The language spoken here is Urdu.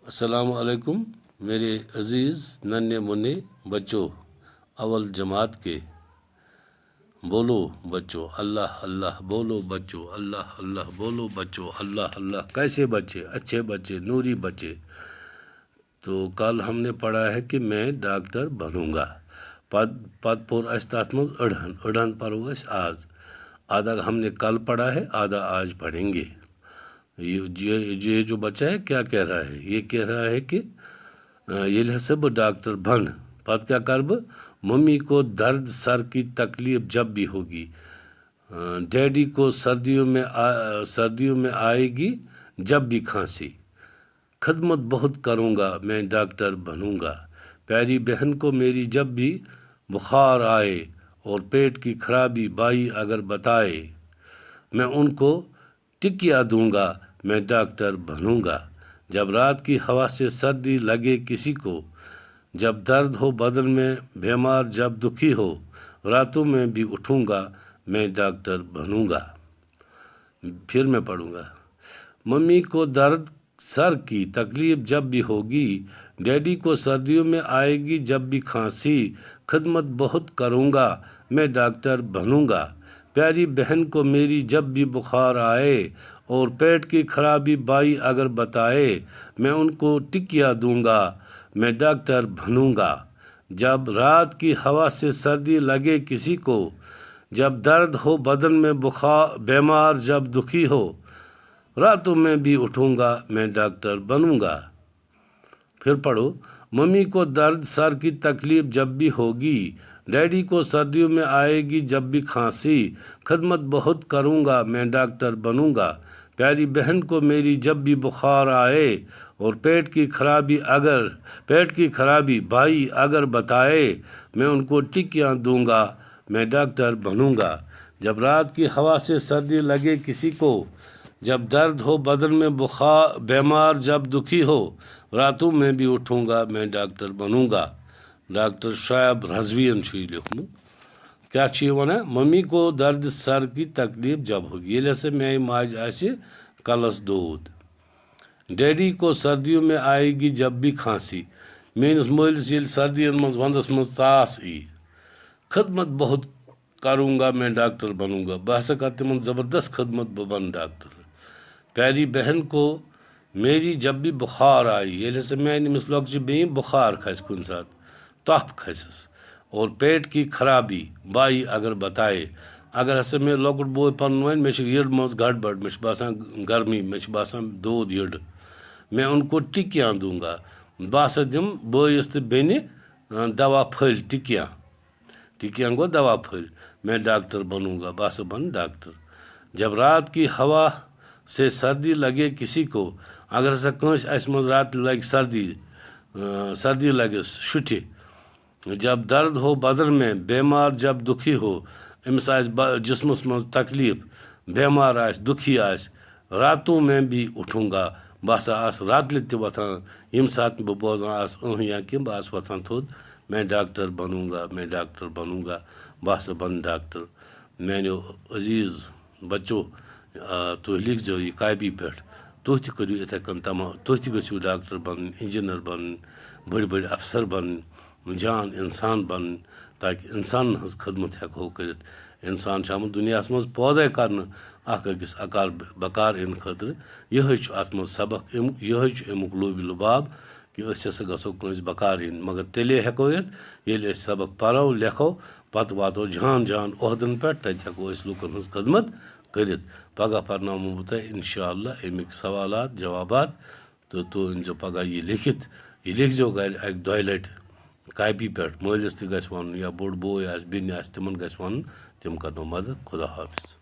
السلام علیکم میرے عزیز ننھے منھے بچوں، اول جماعت کے بولو بچوں اللہ اللہ، بولو بچوں اللہ اللہ، بولو بچوں اللہ اللہ۔ کیسے بچے؟ اچھے بچے، نوری بچے۔ تو کل ہم نے پڑھا ہے کہ میں ڈاکٹر بنوں گا، پت پور اس تات مز اڑھن پرو اس آج، آدھا ہم نے کل پڑھا ہے، آدھا آج پڑھیں گے۔ یہ جو بچہ ہے کیا کہہ رہا ہے؟ یہ کہہ رہا ہے کہ یہ ہسا بہ ڈاکٹر بن، پت کیا کر بہ؟ ممی کو درد سر کی تکلیف جب بھی ہوگی، ڈیڈی کو سردیوں میں آئے گی جب بھی کھانسی، خدمت بہت کروں گا میں ڈاکٹر بنوں گا، پیاری بہن کو میری جب بھی بخار آئے اور پیٹ کی خرابی بائی اگر بتائے، میں ان کو ٹکیا دوں گا میں ڈاکٹر بنوں گا، جب رات کی ہوا سے سردی لگے کسی کو، جب درد ہو بدن میں بیمار جب دکھی ہو، راتوں میں بھی اٹھوں گا میں ڈاکٹر بنوں گا۔ پھر میں پڑھوں گا۔ ممی کو درد سر کی تکلیف جب بھی ہوگی، ڈیڈی کو سردیوں میں آئے گی جب بھی کھانسی، خدمت بہت کروں گا میں ڈاکٹر بنوں گا، پیاری بہن کو میری جب بھی بخار آئے اور پیٹ کی خرابی بائی اگر بتائے، میں ان کو ٹکیا دوں گا میں ڈاکٹر بنوں گا، جب رات کی ہوا سے سردی لگے کسی کو، جب درد ہو بدن میں بیمار جب دکھی ہو، راتوں میں بھی اٹھوں گا میں ڈاکٹر بنوں گا۔ پھر پڑھو۔ ممی کو درد سر کی تکلیف جب بھی ہوگی، ڈیڈی کو سردیوں میں آئے گی جب بھی کھانسی، خدمت بہت کروں گا میں ڈاکٹر بنوں گا، پیاری بہن کو میری جب بھی بخار آئے اور پیٹ کی خرابی بھائی اگر بتائے، میں ان کو ٹکیاں دوں گا میں ڈاکٹر بنوں گا، جب رات کی ہوا سے سردی لگے کسی کو، جب درد ہو بدن میں بیمار جب دکھی ہو، راتوں میں بھی اٹھوں گا میں ڈاکٹر بنوں گا۔ ڈاکٹر شعیب رضویَن یہ لیوکھمُت۔ کیا یہ ونان؟ ممی کو درد سر کی تکلیف جب ہوگی، ییٚلہِ ہسا میانہِ ماجہِ آسہِ کلس دود، ڈیڈی کو سردیوں میں آئے گی جب بھی کھانسی، میٲنِس مٲلِس ییٚلہِ سردیَن منٛز ونٛدس منٛز ژاس یی، خدمت بہت کروں گا میں ڈاکٹر بنوں گا، بہٕ ہسا کرٕ تِمن زبردست خدمت، بہٕ بنہٕ ڈاکٹر، پیاری بہن کو میری جب بھی بخار آئی، ییٚلہِ ہسا میانہِ أمِس لۄکچہِ بیٚنہِ بخار کھسہِ کُنہِ ساتہٕ، تپھ کھسٮ۪س اور پیٹ کی خرابی بائی اگر بتائے، اگر ہسا مےٚ لۄکُٹ بوے پنُن ونہِ مےٚ چھِ یٔڈ منٛز گڑبڑ، مےٚ چھُ باسان گرمی، مےٚ چھُ باسان دود یٔڈ، میں ان کو ٹکیاں دوں گا، بہٕ ہسا دِمہٕ بٲیِس تہٕ بیٚنہِ دوا پھٔلۍ، ٹکیاں گوٚو دوا پھٔلۍ، میں ڈاکٹر بنوں گا، بہٕ ہسا بنہٕ ڈاکٹر، جب رات کی ہوا سے سردی لگے کسی کو، اگر ہسا کٲنٛسہِ اسہِ منٛز راتہٕ لگہِ سردی لگٮ۪س شُٹھِ، جب درد ہو بدن میں بیمار جب دکھی ہو، أمِس آسہِ جسمس منٛز تکلیف، بیمار آسہِ دُکھی آسہِ، راتوں میں بھی اٹھوں گا، بہٕ ہسا آسہٕ راتلہِ تہِ وۄتھان، ییٚمہِ ساتہٕ بہٕ بوزان آسہٕ یا کینٛہہ، بہٕ آسہٕ وۄتھان تھوٚد، میں ڈاکٹر بنوں گا میں ڈاکٹر بنوں گا، بہٕ ہسا بنہٕ ڈاکٹر۔ میانیو عزیز بچو، تُہۍ لیکھزیو یہِ کاپی پٮ۪ٹھ، تُہۍ تہِ کٔرِو یِتھَے کٔنۍ تُہۍ تہِ گٔژھِو ڈاکٹر بنٕنۍ، انجیٖنر بنٕنۍ، بٔڑۍ بٔڑۍ افسر بنٕنۍ، جان اِنسان بنٕنۍ، تاکہِ اِنسانن ہٕنٛز خدمت ہٮ۪کہو کٔرِتھ۔ اِنسان چھُ آمُت دُنیاہس منٛز پٲدٕ کرنہٕ اکھ أکِس بکار یِنہٕ خٲطرٕ، یِہوٚے چھُ اتھ منٛز سبق امیُک، یِہوٚے چھُ امیُک لوبِ لُباب کہِ أسۍ ہسا گژھو کٲنٛسہِ بکار یِنۍ، مگر تیٚلے ہٮ۪کو یِتھ ییٚلہِ أسۍ سبق پرو لیکھو، پتہٕ واتو جان عہدن پٮ۪ٹھ، تتہِ ہٮ۪کو أسۍ لُکن ہٕنٛز خدمت کٔرِتھ۔ پگاہ پرناومو بہٕ تۄہہِ انشاءاللہ امیِکۍ سوالات جوابات، تہٕ تُہۍ أنۍزیو پگاہ یہِ لیکھِتھ، یہِ لیکھزیو گرِ اکہِ دۄیہِ لٹہِ کاپی پٮ۪ٹھ، مٲلِس تہِ گژھِ ونُن یا بوٚڑ بوے آسہِ بیٚنہِ آسہِ تِمن گژھِ ونُن، تِم کرنو مدد۔ خدا حافظ۔